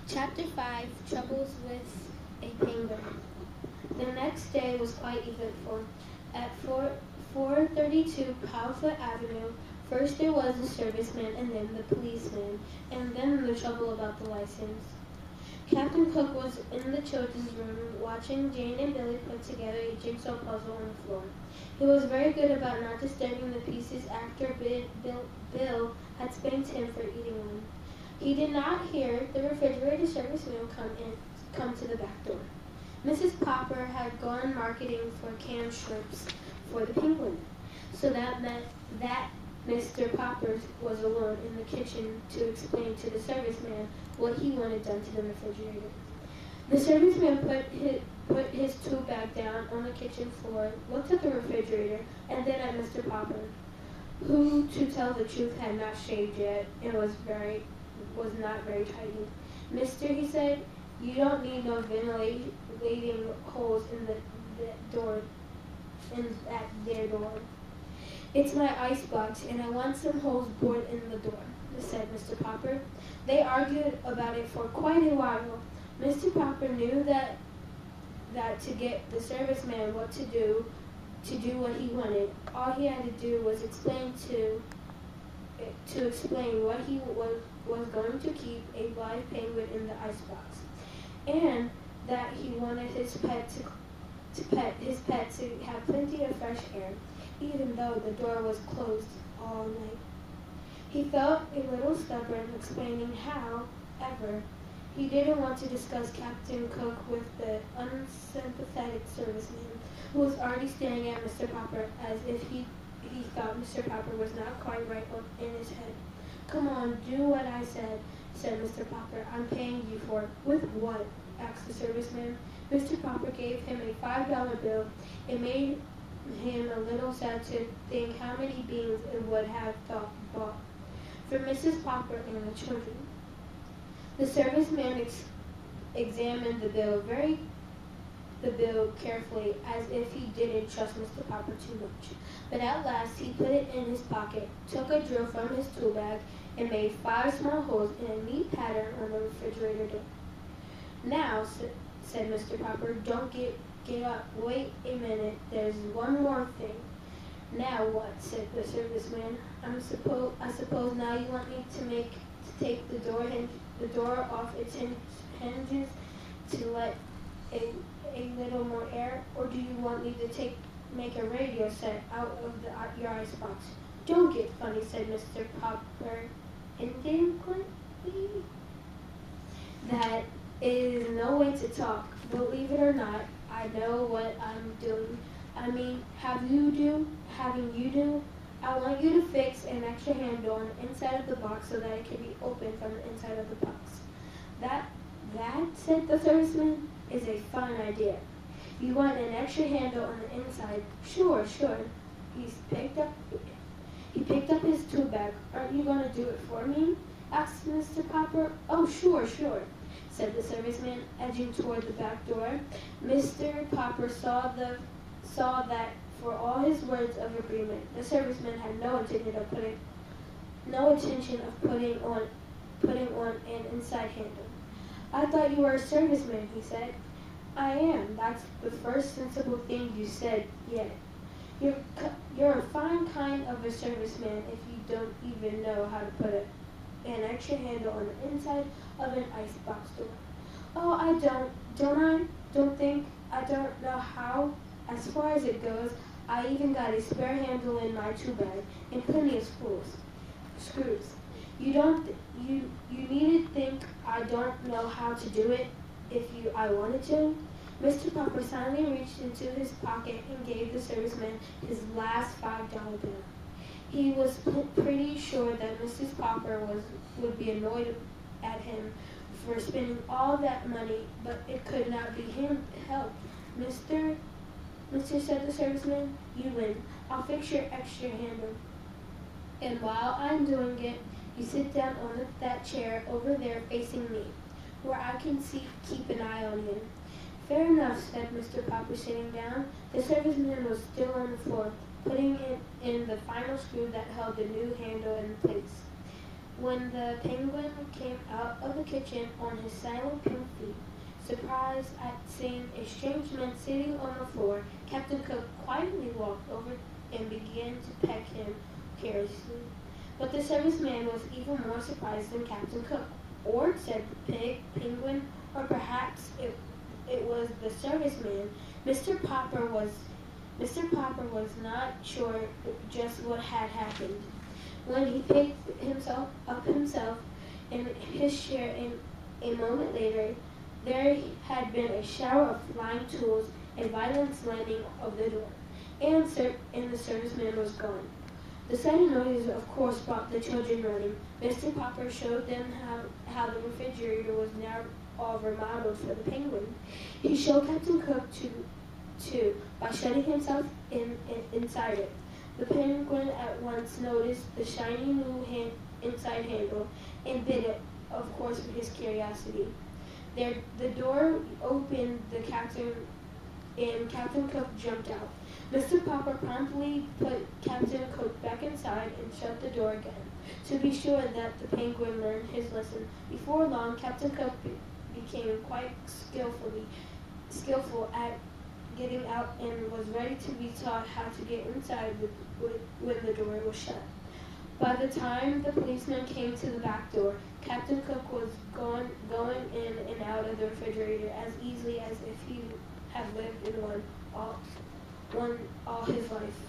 Chapter 5, Troubles with a Penguin. The next day was quite eventful. At 432 Powfoot Avenue, first there was the serviceman and then the policeman, and then the trouble about the license. Captain Cook was in the children's room watching Jane and Billy put together a jigsaw puzzle on the floor. He was very good about not disturbing the pieces after Bill had spanked him for eating one. He did not hear the refrigerator serviceman come to the back door. Mrs. Popper had gone marketing for canned shrimps for the penguin, so that meant that Mr. Popper was alone in the kitchen to explain to the serviceman what he wanted done to the refrigerator. The serviceman put his tool bag down on the kitchen floor, looked at the refrigerator, and then at Mr. Popper, who, to tell the truth, had not shaved yet and was not very tidy. Mister, he said, you don't need no ventilating holes in the door, at their door. It's my icebox, and I want some holes bored in the door, said Mr. Popper. They argued about it for quite a while. Mr. Popper knew that to get the serviceman what to do what he wanted, all he had to do was explain what he was going to keep a live penguin in the icebox, and that he wanted his pet to have plenty of fresh air, even though the door was closed all night. He felt a little stubborn explaining how, ever. He didn't want to discuss Captain Cook with the unsympathetic serviceman, who was already staring at Mr. Popper as if he thought Mr. Popper was not quite right in his head. Come on, do what I said Mr. Popper. I'm paying you for it. With what? Asked the serviceman. Mr. Popper gave him a $5 bill. It made him a little sad to think how many beans it would have bought for Mrs. Popper and the children. The serviceman examined the bill carefully, as if he didn't trust Mr. Popper too much. But at last he put it in his pocket, took a drill from his tool bag, and made 5 small holes in a neat pattern on the refrigerator door. Now, said Mr. Popper, don't give up. Wait a minute, there's one more thing. Now what? Said the serviceman. I suppose now you want me to take the door off its hinges to let a little more air, or do you want me to make a radio set out of your icebox? Don't get funny, said Mr. Popper indignantly. That is no way to talk. Believe it or not, I know what I'm doing. I mean, having you do. I want you to fix an extra handle on the inside of the box so that it can be opened from the inside of the box. That, said the serviceman, is a fine idea. You want an extra handle on the inside? Sure. He picked up his tool bag. Aren't you going to do it for me? Asked Mr. Popper. Oh, sure, said the serviceman, edging toward the back door. Mr. Popper saw that for all his words of agreement, the serviceman had no intention of putting on an inside handle. I thought you were a serviceman, he said. I am. That's the first sensible thing you said yet. You're a fine kind of a serviceman if you don't even know how to put an extra handle on the inside of an icebox door. Oh, I don't know how. As far as it goes, I even got a spare handle in my tool bag and plenty of screws. You needn't think I don't know how to do it if I wanted to. Mr. Popper silently reached into his pocket and gave the serviceman his last $5 bill. He was pretty sure that Mrs. Popper would be annoyed at him for spending all that money, but it could not be helped. Mister, said the serviceman, you win. I'll fix your extra handle. And while I'm doing it, you sit down on that chair over there facing me, where I can keep an eye on you. Fair enough, said Mr. Popper, sitting down. The serviceman was still on the floor, putting in the final screw that held the new handle in place. When the penguin came out of the kitchen on his silent pink feet, surprised at seeing a strange man sitting on the floor, Captain Cook quietly walked over and began to pet him carelessly. But the serviceman was even more surprised than Captain Cook. Or, said the penguin, or perhaps it was the serviceman. Mr. Popper was not sure just what had happened. When he picked himself up in his chair a moment later, there had been a shower of flying tools, a violent slamming of the door, and the serviceman was gone. The sudden noise, of course, brought the children running. Mr. Popper showed them how the refrigerator was now all remodeled for the penguin. He showed Captain Cook too by shutting himself inside it. The penguin at once noticed the shiny new inside handle and bit it, of course, for his curiosity. The door opened, and Captain Cook jumped out. Mr. Popper promptly put Captain Cook back inside and shut the door again, to be sure that the penguin learned his lesson. Before long, Captain Cook became quite skillful at getting out and was ready to be taught how to get inside when the door was shut. By the time the policeman came to the back door, Captain Cook was going in and out of the refrigerator as easily as if he had lived in one all his life.